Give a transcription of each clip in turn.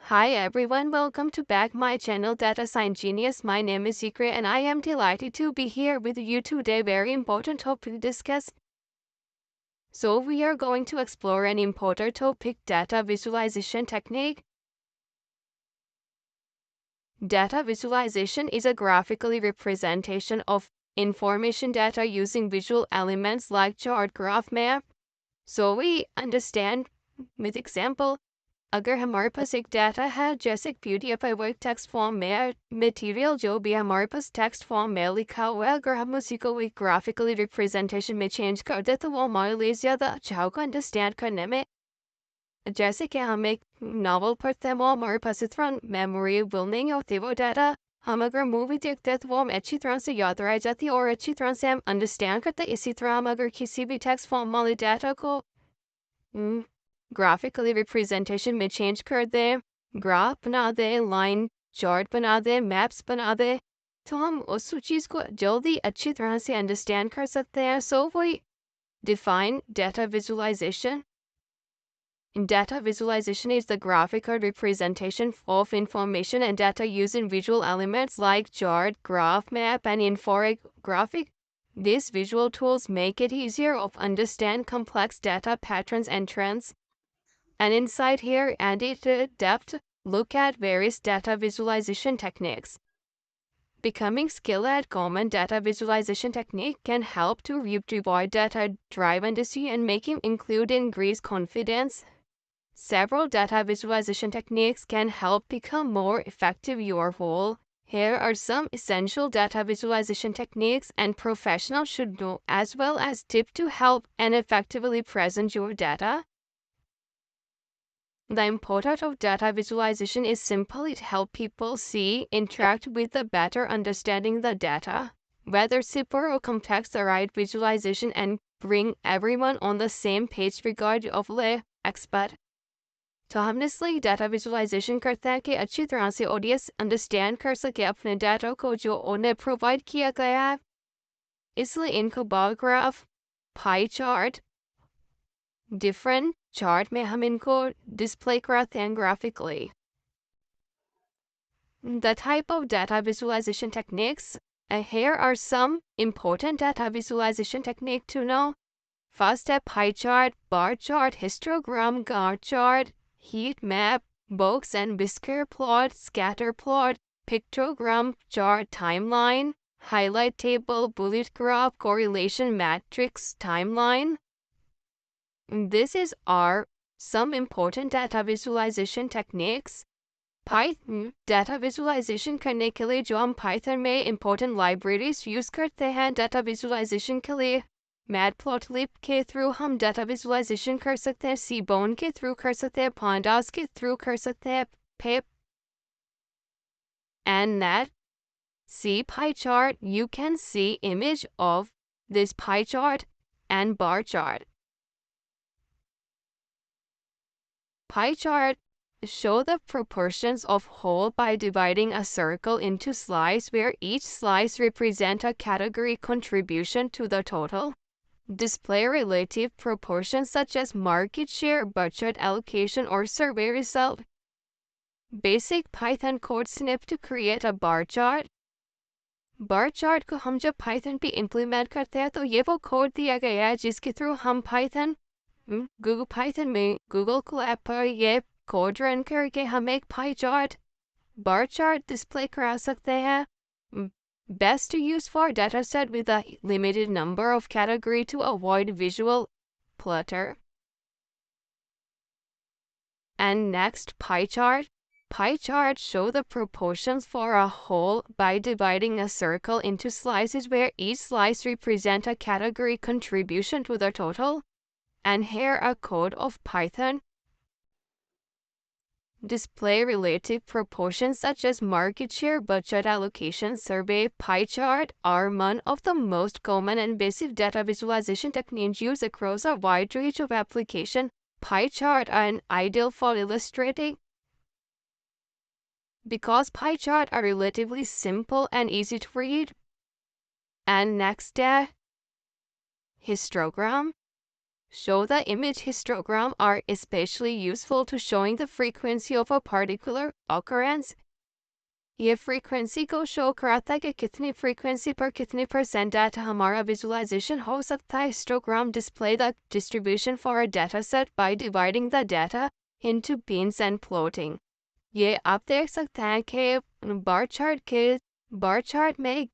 Hi everyone, welcome to back my channel Data Science Genius. My name is Zikri and I am delighted to be here with you today. Very important topic to discuss. So we are going to explore an important topic, data visualization technique. Data visualization is a graphically representation of information data using visual elements like chart, graph, map. So we understand with example. अगर हमारे पास एक data है जैसे PDF है वो एक text form में है मटेरियल जो भी हमारे पास टेक्स्ट फॉर्म में लिखा हुआ है अगर हम उसी को एक ग्राफिकली रिप्रेजेंटेशन में चेंज कर दे तो वो हमारे लिए ज़्यादा अच्छा होगा अंडरस्टैंड करने में जैसे कि हम एक नावल पढ़ते हैं वो हमारे पास इस तरह मेमोरेबल नहीं होती वो डाटा हम अगर मूवी देखते हैं तो वो हम अच्छी तरह से याद रह जाती है और अच्छी तरह से हम अंडरस्टैंड करते हैं इसी तरह हम अगर किसी भी टेक्स्ट फॉर्म वाले डाटा को ग्राफिकली रिप्रेजेंटेशन में चेंज कर दें ग्राफ बना दें लाइन चार्ट बना दें मैप्स बना दें तो हम उस चीज़ को जल्दी अच्छी तरह से अंडरस्टैंड कर सकते हैं सो वही define data visualization. Data visualization is the graphical representation of information and data using visual elements like chart, graph, map, and infographic. These visual tools make it easier to understand complex data patterns and trends. And inside here, and it depth, look at various data visualization techniques. Becoming skilled at common data visualization technique can help to provide data-driven decision-making, including increase confidence. Several data visualization techniques can help become more effective your role. Here are some essential data visualization techniques and professionals should know as well as tips to help and effectively present your data. The importance of data visualization is simply to help people see, interact with the better understanding the data. Whether simple or complex, the right visualization and bring everyone on the same page regardless of the expert. तो हमने इसलिए data visualisation करते हैं कि अच्छी तरह से audience understand कर सके अपने डाटा को जो उन्हें प्रोवाइड किया गया है इसलिए इनको bar graph pie chart different chart में हम इनको डिस्प्ले करते हैं graphically. The type of data visualization techniques. Here are some important data visualization techniques to know. First step, pie chart, bar chart, histogram, bar chart, heat map, box and whisker plot, scatter plot, pictogram, chart, timeline, highlight table, bullet graph, correlation matrix, timeline. These are some important data visualization techniques. Python data visualization करने के लिए जो हम Python में important libraries use करते हैं data visualization के लिए Matplotlib के through हम data visualization कर सकते हैं Seaborn के through कर सकते हैं Pandas के through कर सकते हैं pip and that see pie chart you can see image of this pie chart and bar chart. Pie chart show the proportions of whole by dividing a circle into slices where each slice represents a category contribution to the total. Display relative proportions such as market share, budget allocation, or survey result. Basic Python code snip to create a bar chart. Bar chart को हम जब Python पे implement करते हैं तो ये वो code दिया गया है जिसके थ्रू हम Python Google Python में Google Colab पर ये कोड रन करके हम एक pie chart, bar chart display करा सकते हैं. Best to use for dataset with a limited number of category to avoid visual clutter. And next, pie chart. Pie chart show the proportions for a whole by dividing a circle into slices where each slice represents a category contribution to the total. And here a code of Python. Display relative proportions such as market share, budget allocation, survey, pie chart are one of the most common and basic data visualization techniques used across a wide range of applications. Pie chart are an ideal for illustrating because pie charts are relatively simple and easy to read. And next, histogram show the image histogram are especially useful to showing the frequency of a particular occurrence. ये frequency को show कराता है कि कितनी frequency पर कितने % data हमारा visualization हो सकता है. Histogram display the distribution for a dataset by dividing the data into bins and plotting. ये आप देख सकते हैं कि bar chart में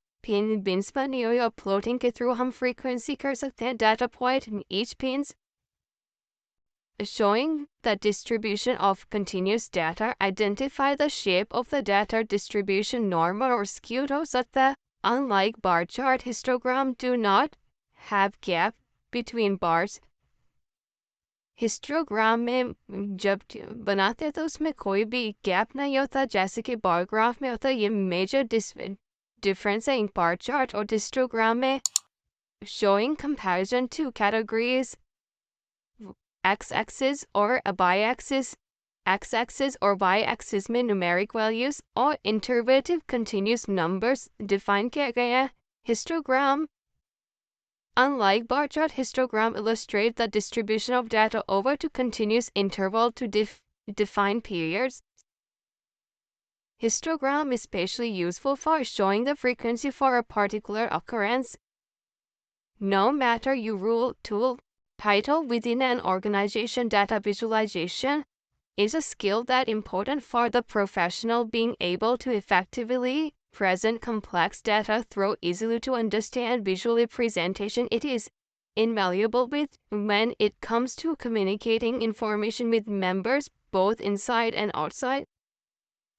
bins बनी हुई और plotting के through हम frequency कर सकते हैं data point in each bins. Showing the distribution of continuous data, identify the shape of the data distribution normal or skewed हो सकता है. Unlike bar chart, histogram do not have gap between bars. Histogram में जब बनाते हैं तो उसमें कोई भी गैप नहीं होता जैसे कि बार ग्राफ में होता है. ये मेजर डिफरेंस है इन बार चार्ट और हिस्टोग्राम में. Showing comparison to categories x-axis or a y-axis, x-axis or y-axis में numeric values और iterative continuous numbers define किया गया है. Histogram, unlike bar chart, histogram illustrates the distribution of data over to continuous interval to define periods. Histogram is especially useful for showing the frequency for a particular occurrence. No matter your rule, tool, title within an organization, data visualization is a skill that is important for the professional. Being able to effectively present complex data through easily to understand visually presentation, it is invaluable when it comes to communicating information with members both inside and outside.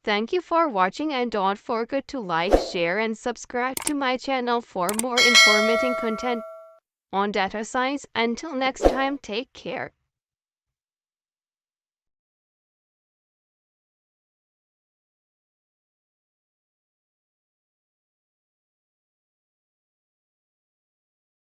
Thank you for watching and don't forget to like, share and subscribe to my channel for more informative content on data science. Until next time, take care.